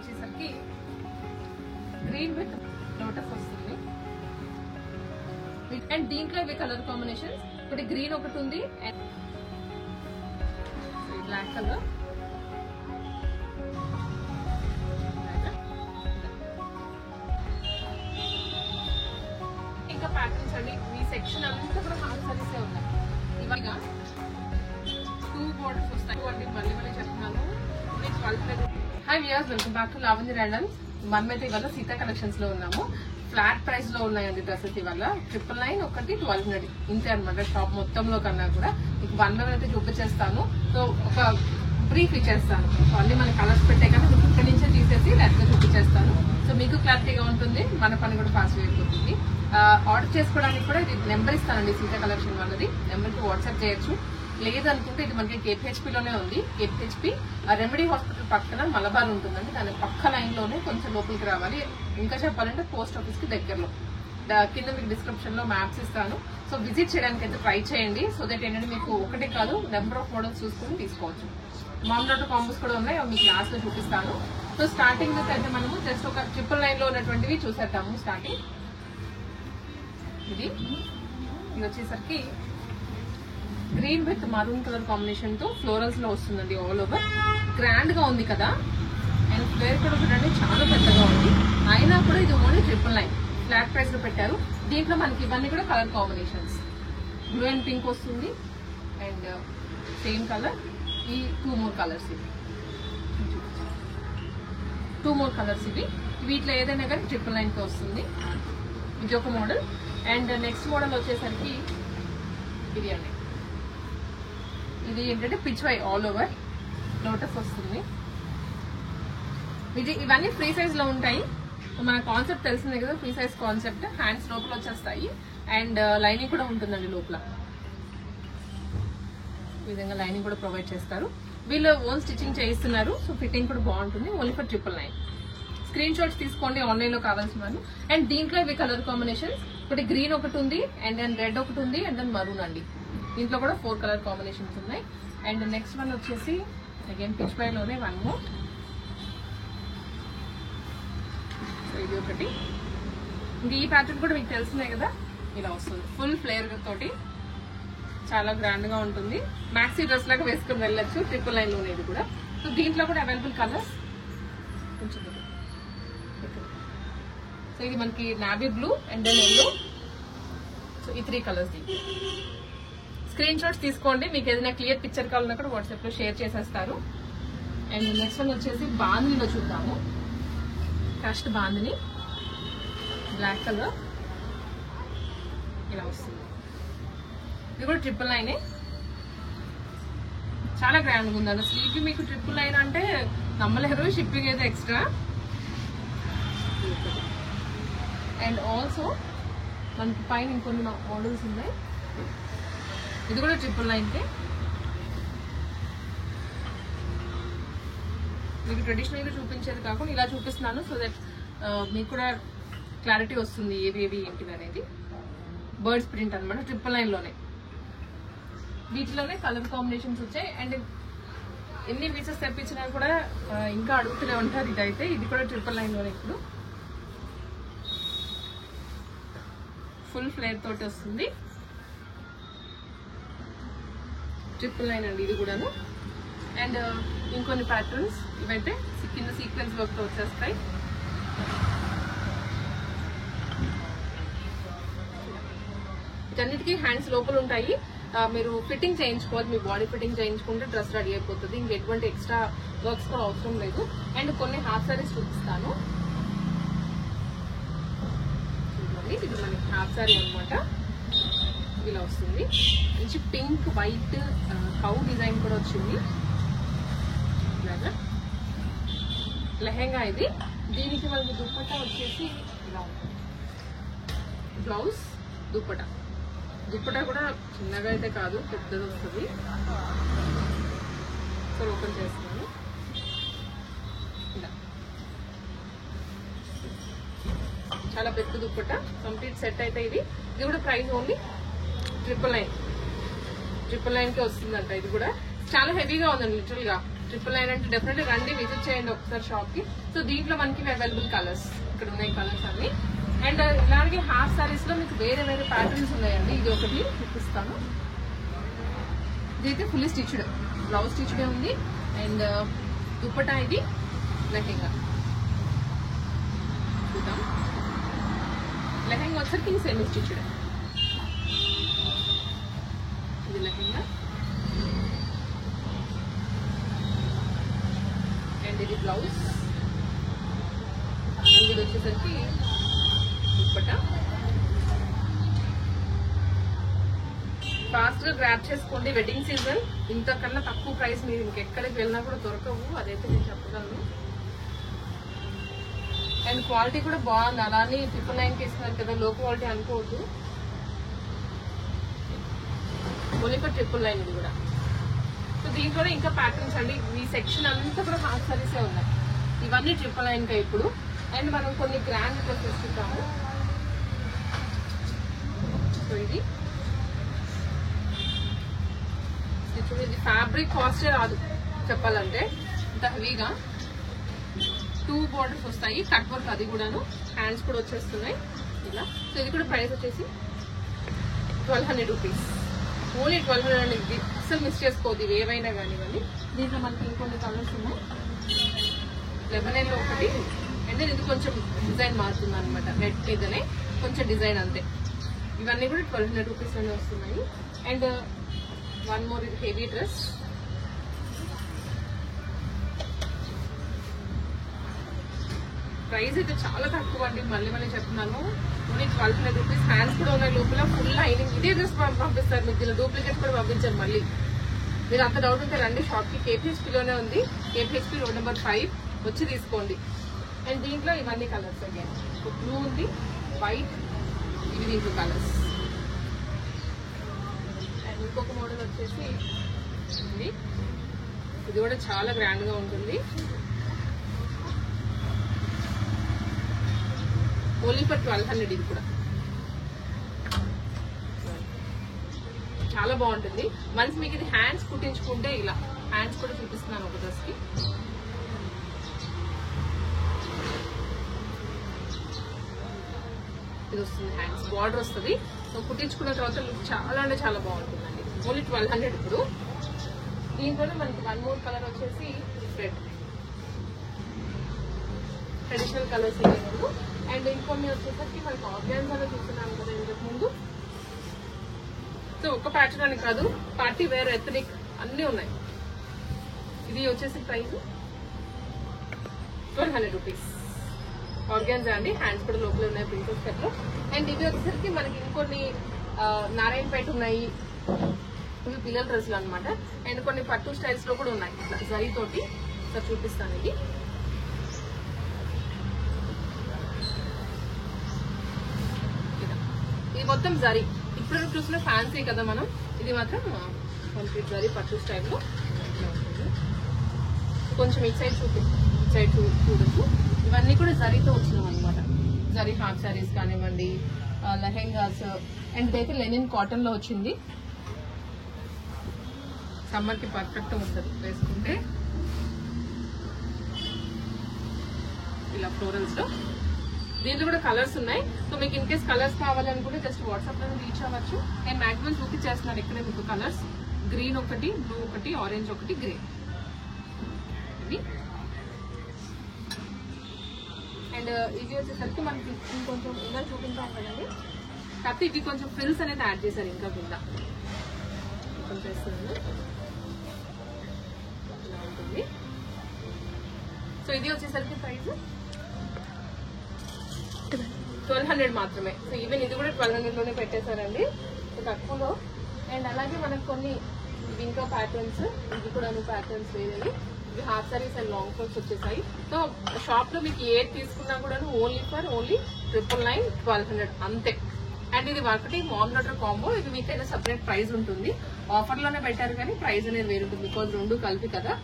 వచ్చేసరికి green with lotus వస్తుంది. And దీంట్లో ఇవి కలర్ కాంబినేషన్స్. ఇప్పుడు గ్రీన్ ఒకటి ఉంది అండ్ బ్లాక్ కలర్, ఇంకా ప్యాటర్న్స్ అండి. ఈ సెక్షన్ అంతా కూడా హాఫ్ సారీసే ఉన్నాయి. ఇవగా 2 బోర్డర్స్ వస్తాయి అండి. మళ్ళీ మళ్ళీ చెప్తున్నాను. Hi viewers, welcome back to Lavanya randoms. మనమైతే ఇవాళ సీతా కలెక్షన్స్ లో ఉన్నాము. ఫ్లాట్ ప్రైస్ లో ఉన్నాయండి డ్రెస్సెస్. ఇవాళ 999 ఒకటి 1200 ఇంతే అనమాట. షాప్ మొత్తంలో కన్నా కూడా మీకు 1 by 1 అయితే చూపించేస్తాను. సో ఒక బ్రీఫ్ ఇచ్చేస్తాను. సో అన్ని మన కలర్స్ పెట్టే కానీ మీకు ఇక్కడ నుంచే తీసేసి లెట్గా చూపించేస్తాను. సో మీకు క్లారిటీగా ఉంటుంది, మన పని కూడా ఫాస్ట్ అయిపోతుంది. ఆర్డర్ చేసుకోవడానికి కూడా ఇది నెంబర్ ఇస్తానండి. సీతా కలెక్షన్ వాళ్ళది నెంబర్కి వాట్సాప్ చేయొచ్చు. లేదనుకుంటే ఇది మనకి కేపీహెచ్పీలోనే ఉంది. కేపీహెచ్పీ రెమెడీ హాస్పిటల్ పక్కన మలబార్ ఉంటుందండి. దాని పక్క లైన్ లోనే కొంచెం లోపలికి రావాలి. ఇంకా చెప్పాలంటే పోస్ట్ ఆఫీస్ కి దగ్గరలో. కింద మీకు డిస్క్రిప్షన్ లో మ్యాప్స్ ఇస్తాను. సో విజిట్ చేయడానికి అయితే ట్రై చేయండి. సో దట్ ఏంటంటే మీకు ఒకటే కాదు, నెంబర్ ఆఫ్ మోడల్స్ చూసుకుని తీసుకోవచ్చు. మామూలు కాంబోస్ కూడా ఉన్నాయి, అవి మీకు క్లాస్ లో చూపిస్తాను. సో స్టార్టింగ్ అయితే మనము జస్ట్ ఒక 999 లో ఉన్నటువంటివి చూసేద్దాము. స్టార్టింగ్ ఇది వచ్చేసరికి green with maroon colour combination తో ఫ్లోరల్స్ లో వస్తుందండి. ఆల్ ఓవర్ గ్రాండ్ గా ఉంది కదా. అండ్ ఫ్లేర్ కూడా చూడండి చాలా పెద్దగా ఉంది. అయినా కూడా ఇది ఓన్లీ 999 ఫ్లాట్ ప్రైస్ లో పెట్టారు. దీంట్లో మనకి ఇవన్నీ కూడా colour combinations. Blue and pink వస్తుంది అండ్ సేమ్ కలర్. ఈ 2 more కలర్స్ ఇవి. 2 more కలర్స్ ఇవి. వీటిలో ఏదైనా కానీ 999 తో వస్తుంది. ఇది ఒక మోడల్. అండ్ నెక్స్ట్ మోడల్ వచ్చేసరికి ఇది అండి. ఇది ఏంటంటే పిచ్ వై ఆల్ ఓవర్ లోటస్ వస్తుంది. ఇవన్నీ ఫ్రీ సైజ్ లో ఉంటాయి. మన కాన్సెప్ట్ తెలిసిందే కదా, ఫ్రీ సైజ్ కాన్సెప్ట్. హ్యాండ్స్ లోపల వచ్చేస్తాయి అండ్ లైనింగ్ కూడా ఉంటుందండి లోపల. ఈ విధంగా లైనింగ్ కూడా ప్రొవైడ్ చేస్తారు. వీళ్ళు ఓన్ స్టిచ్చింగ్ చేయిస్తున్నారు. సో ఫిట్టింగ్ కూడా బాగుంటుంది. Only for 999. స్క్రీన్ షాట్స్ తీసుకోండి ఆన్లైన్ లో కావాల్సిన వాళ్ళు. అండ్ దీంట్లో ఇవి కలర్ కాంబినేషన్స్. ఇప్పుడు గ్రీన్ ఒకటి ఉంది అండ్ దెన్ రెడ్ ఒకటి ఉంది అండ్ దెన్ మరూన్ అండి. దీంట్లో కూడా 4 కలర్ కాంబినేషన్స్ ఉన్నాయి. అండ్ నెక్స్ట్ వన్ వచ్చేసి అగైన్ పిచ్ బై లోనే 1 more. సో ఇది ఒకటి. ఇంకా ఈ ప్యాటర్న్ కూడా మీకు తెలిసిందే కదా, ఇలా వస్తుంది. ఫుల్ ఫ్లేర్ తోటి చాలా గ్రాండ్ గా ఉంటుంది. మ్యాక్సీ డ్రెస్ లాగా వేసుకుని వెళ్ళొచ్చు. 999 లోనే ఇది కూడా. సో దీంట్లో కూడా అవైలబుల్ కలర్స్ కొంచెం. సో ఇది మనకి navy blue and then yellow. So ఈ 3 కలర్స్. స్క్రీన్ షాట్స్ తీసుకోండి. మీకు ఏదైనా క్లియర్ పిక్చర్ కావాలన్నా కూడా వాట్సాప్ లో షేర్ చేసేస్తారు. అండ్ నెక్స్ట్ వన్ వచ్చేసి బాందినిలో చూద్దాము. క్రష్డ్ బాందిని బ్లాక్ కలర్ ఇలా వస్తుంది. ఇది కూడా 999. చాలా గ్రాండ్గా ఉందండి. స్లీప్ మీకు 999 అంటే నమ్మలేరు. షిప్పింగ్ అయితే ఎక్స్ట్రా. అండ్ ఆల్సో మనకి పైన ఇంకొన్ని మోడల్స్ ఉన్నాయి. ఇది కూడా 999. మీకు ట్రెడిషనల్ గా చూపించేది కాకుండా ఇలా చూపిస్తున్నాను. సో దట్ మీకు కూడా క్లారిటీ వస్తుంది ఏవి ఏంటివి అనేది. బర్డ్స్ ప్రింట్ అనమాట. 999 లోనే. వీటిలోనే కలర్ కాంబినేషన్స్ వచ్చాయి. అండ్ ఎన్ని పీసెస్ తెప్పించినా కూడా ఇంకా అడుగుతూనే ఉంటారు. ఇదైతే ఇది కూడా 999 లోనే. ఇప్పుడు ఫుల్ ఫ్లేర్ తోటి వస్తుంది. 999 అండి ఇది కూడాను. అండ్ ఇంకొన్ని ప్యాటర్న్స్ ఇవైతే కింద సీక్వెన్స్ వర్క్ తో వచ్చేస్తాయి. వీటన్నిటికీ హ్యాండ్స్ లోపల ఉంటాయి. మీరు ఫిట్టింగ్ చేయించుకోవాలి. మీ బాడీ ఫిట్టింగ్ చేయించుకుంటే డ్రెస్ రెడీ అయిపోతుంది. ఇంకెటువంటి ఎక్స్ట్రా వర్క్స్ కూడా అవసరం లేదు. అండ్ కొన్ని హాఫ్ సారీస్ చూపిస్తాను. ఇది మనకి హాఫ్ సారీ అనమాట. ఇలా వస్తుంది. మంచి పింక్ వైట్ కౌ డిజైన్ కూడా వచ్చింది. ఇలాగా లెహెంగా ఇది. దీనికి మనకి దుప్పట్టా వచ్చేసి ఇలా ఉంటుంది. బ్లౌజ్ దుప్పట్టా కూడా చిన్నగా అయితే కాదు, పెద్దది వస్తుంది. సో ఓపెన్ చేస్తున్నాను. ఇలా చాలా పెద్ద దుప్పట్టా కంప్లీట్ సెట్ అయితే ఇది కూడా ప్రైస్ ఓన్లీ 999 కి వస్తుందంట. ఇది కూడా చాలా హెవీగా ఉందండి. లిటరల్ గా 999 అంటే డెఫినెట్లీ రండి, విజిట్ చేయండి ఒకసారి షాప్ కి. సో దీంట్లో మనకి అవైలబుల్ కలర్స్ ఇక్కడ ఉన్నాయి, కలర్స్ అన్ని. అండ్ ఇలాగే హాఫ్ సారీస్ లో మీకు వేరే వేరే ప్యాటర్న్స్ ఉన్నాయండి. ఇది ఒకటి చూపిస్తాను. ఇదైతే ఫుల్లీ స్టిచ్డ్, బ్లౌజ్ స్టిచ్డే ఉంది. అండ్ దుపట్టా ఇది లెహెంగా చూద్దాం. లెహెంగా వచ్చరికి సెమీ స్టిచ్డ్, ఇది లెహెంగా. అండ్ ఇది బ్లౌజ్. అండ్ ఇది వచ్చేసరికి దుపట్టా. ఫాస్ట్ గా గ్రాప్ చేసుకోండి, వెడ్డింగ్ సీజన్. ఇంతకన్నా తక్కువ ప్రైస్ మీరు ఇంకెక్కడికి వెళ్ళినా కూడా దొరకవు, అదైతే నేను చెప్పగలను. అండ్ క్వాలిటీ కూడా బాగుంది. అలానే 999 ఇస్తున్నారు కదా, లో క్వాలిటీ అనుకోవద్దు. ఓన్లీ ఫర్ 999 ఇది కూడా. సో దీంట్లో ఇంకా ప్యాటర్న్స్ అండి. ఈ సెక్షన్ అంతా కూడా హాఫ్ సారీసే ఉన్నాయి. ఇవన్నీ 999 ఇప్పుడు. అండ్ మనం కొన్ని గ్రాండ్ డ్రెస్సెస్ చూద్దాము. సో ఇది ఫ్యాబ్రిక్ కాస్టే రాదు చెప్పాలంటే, ఇంత హెవీగా 2 బోర్డర్స్ వస్తాయి, కట్ వర్క్ అది కూడాను. హ్యాండ్స్ కూడా వచ్చేస్తున్నాయి ఇలా. సో ఇది కూడా ప్రైస్ వచ్చేసి 1200 రూపీస్. ఓన్లీ 1200. అసలు మిస్ చేసుకోవద్దు ఇవి ఏవైనా కానివ్వండి. దీంట్లో మనకి ఇంకొన్ని కలర్స్ ఉన్నాయి. లెమన్ ఒకటి. అండ్ ఇది కొంచెం డిజైన్ మారుతుంది అనమాట, నెట్ మీదనే కొంచెం డిజైన్ అంతే. ఇవన్నీ కూడా 1200 రూపీస్ లోనే వస్తున్నాయి. అండ్ వన్ మోర్ ఇది హెవీ డ్రెస్. ప్రైస్ అయితే చాలా తక్కువ అండి, మళ్ళీ మళ్ళీ చెప్తున్నాను. Only 1200 rupees. హ్యాండ్స్ కూడా ఉన్నాయి లోపల, ఫుల్ లైనింగ్. ఇదే డ్రెస్ పంపిస్తారు మీకు, దీనిలో డూప్లికేట్ కూడా పంపించారు మళ్ళీ. మీరు అంత డౌట్ ఉంటే రండి షాప్ కి. కేపీహెచ్పీలోనే ఉంది, కేపీహెచ్పీ రోడ్ నెంబర్ 5 వచ్చి తీసుకోండి. అండ్ దీంట్లో ఇవన్నీ కలర్స్ అయ్యాయి. బ్లూ ఉంది, వైట్, ఇవి దీంట్లో కలర్స్. అండ్ ఇంకొక మోడల్ వచ్చేసి ఇది కూడా చాలా గ్రాండ్ గా ఉంటుంది. ఓన్లీ ఫర్ 1200 ఇది కూడా. చాలా బాగుంటుంది. వన్స్ మీకు ఇది హ్యాండ్స్ కుట్టించుకుంటే ఇలా హ్యాండ్స్ కూడా చూపిస్తున్నాను ఒక డ్రెస్ కి. ఇది వస్తుంది హ్యాండ్స్, బార్డర్ వస్తుంది. సో కుట్టించుకున్న తర్వాత లుక్ చాలా అంటే చాలా బాగుంటుందండి. ఓన్లీ 1200 ఇప్పుడు. దీంట్లోనే మనకి వన్ మోర్ కలర్ వచ్చేసి రెడ్, ట్రెడిషనల్ కలర్స్ ఏమేమో. అండ్ ఇంకొన్ని వచ్చేసరికి మనకి ఆర్గాన్జాలో చూస్తున్నాను కదా ఇంతకు ముందు. సో ఒక్క ప్యాటర్న్ అని కాదు, పార్టీ వేర్, ఎథనిక్ అన్ని ఉన్నాయి. ఇది వచ్చేసి ప్రైస్ 1200 రూపీస్. ఆర్గాన్జా అండి, హ్యాండ్స్ కూడా లోపల ఉన్నాయి ప్రిన్సెస్ కట్ లో. అండ్ ఇవి వచ్చేసరికి మనకి ఇంకొన్ని నారాయణపేట ఉన్నాయి, ఇవి పిల్లల డ్రెస్సులు అనమాట. అండ్ కొన్ని పట్టు స్టైల్స్ లో కూడా ఉన్నాయి ఇట్లా జరీ తోటి. సార్ చూపిస్తాను. ఇది ఇది మొత్తం జరీ. ఇప్పుడు చూసిన ఫ్యాన్సీ కదా మనం, ఇది మాత్రం కంప్లీట్ జరీ పట్టు స్టైల్లో. కొంచెం ఇటు సైడ్ చూడొచ్చు. ఇవన్నీ కూడా జరీతో వచ్చినాం అనమాట. జరీ హాఫ్ శారీస్ కానివ్వండి, లెహెంగాస్. అండ్ ఇదైతే లెనిన్ కాటన్ లో వచ్చింది. సమ్మర్ కి పర్ఫెక్ట్ ఉంటుంది వేసుకుంటే. ఇలా ఫ్లోరల్స్ లో దీంట్లో కూడా కలర్స్ ఉన్నాయి. సో మీకు ఇన్ కేస్ కలర్స్ కావాలనుకుంటే జస్ట్ వాట్సాప్ లో రీచ్ అవ్వచ్చు. నేను మాక్సిమం చూపించేస్తున్నాను ఇక్కడే మీకు కలర్స్. గ్రీన్ ఒకటి, బ్లూ ఒకటి, ఆరెంజ్ ఒకటి, గ్రే. ఇవి అండ్ ఇవి వచ్చేసరికి మనకి ఇంకొంచెం ఇంకా చూపించాం కదండి. కాకపోతే ఇవి కొంచెం ఫ్రిల్స్ అనేది యాడ్ చేశారు ఇంకా కింద. ఇలా ఉంటుంది. సో ఇది వచ్చేసరికి ప్రైస్ 1200 మాత్రమే. సో ఈవెన్ ఇది కూడా 1200 లోనే పెట్టేశారండి, సో తక్కువలో. అండ్ అలాగే మనకు కొన్ని ఇంకా ప్యాటర్న్స్, ఇది కూడా ప్యాటర్న్స్ వేరేవి. ఇవి half saris and long frocks వచ్చేసాయి. సో షాప్ లో మీకు ఏది తీసుకున్నా కూడా ఓన్లీ 999, 1200 అంతే. అండ్ ఇది ఒకటి మామ్ డాటర్ కాంబో. ఇది మీకైనా సపరేట్ ప్రైస్ ఉంటుంది. ఆఫర్ లోనే పెట్టారు కానీ ప్రైస్ అనేది వేరు ఉంటుంది, బికాజ్ రెండు కలిపి కదా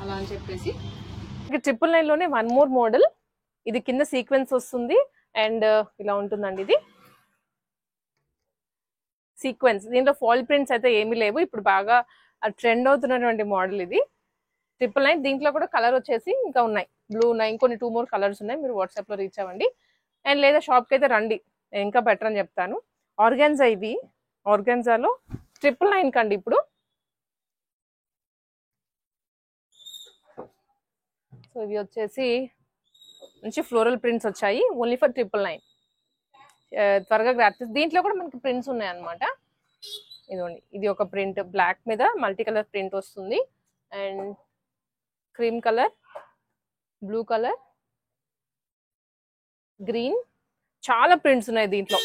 అలా అని చెప్పేసి. 999 లోనే వన్ మోర్ మోడల్. ఇది కింద సీక్వెన్స్ వస్తుంది అండ్ ఇలా ఉంటుందండి. ఇది సీక్వెన్స్, దీంట్లో ఫాల్ ప్రింట్స్ అయితే ఏమీ లేవు. ఇప్పుడు బాగా ట్రెండ్ అవుతున్నటువంటి మోడల్ ఇది. 999. దీంట్లో కూడా కలర్ వచ్చేసి ఇంకా ఉన్నాయి, బ్లూ ఉన్నాయి, ఇంకొన్ని 2 more కలర్స్ ఉన్నాయి. మీరు వాట్సాప్లో రీచ్ అవ్వండి. అండ్ లేదా షాప్కి అయితే రండి, నేను ఇంకా బెటర్ అని చెప్తాను. ఆర్గాన్జా, ఇవి ఆర్గాన్జాలో 999 కండి ఇప్పుడు. సో ఇవి వచ్చేసి మంచి ఫ్లోరల్ ప్రింట్స్ వచ్చాయి, ఓన్లీ ఫర్ 999. త్వరగా గ్రాప్ చేసి, దీంట్లో కూడా మనకి ప్రింట్స్ ఉన్నాయి అనమాట. ఇదిగోండి, ఇది ఒక ప్రింట్ బ్లాక్ మీద మల్టీ కలర్ ప్రింట్ వస్తుంది. And cream colour, blue colour, green, చాలా ప్రింట్స్ ఉన్నాయి దీంట్లో.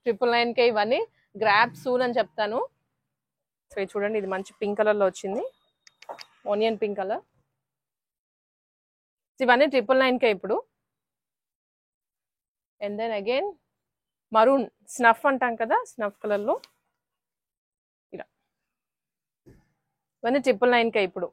999కే ఇవన్నీ గ్రాప్ సూన్ అని చెప్తాను. సో ఇది చూడండి, ఇది మంచి పింక్ కలర్లో వచ్చింది, ఆనియన్ పింక్ కలర్. ఇవన్నీ 999కే ఇప్పుడు. And then again maroon, snuff అంటాం కదా, స్నఫ్ కలర్లో ఇలా. ఇవన్నీ 999కే ఇప్పుడు.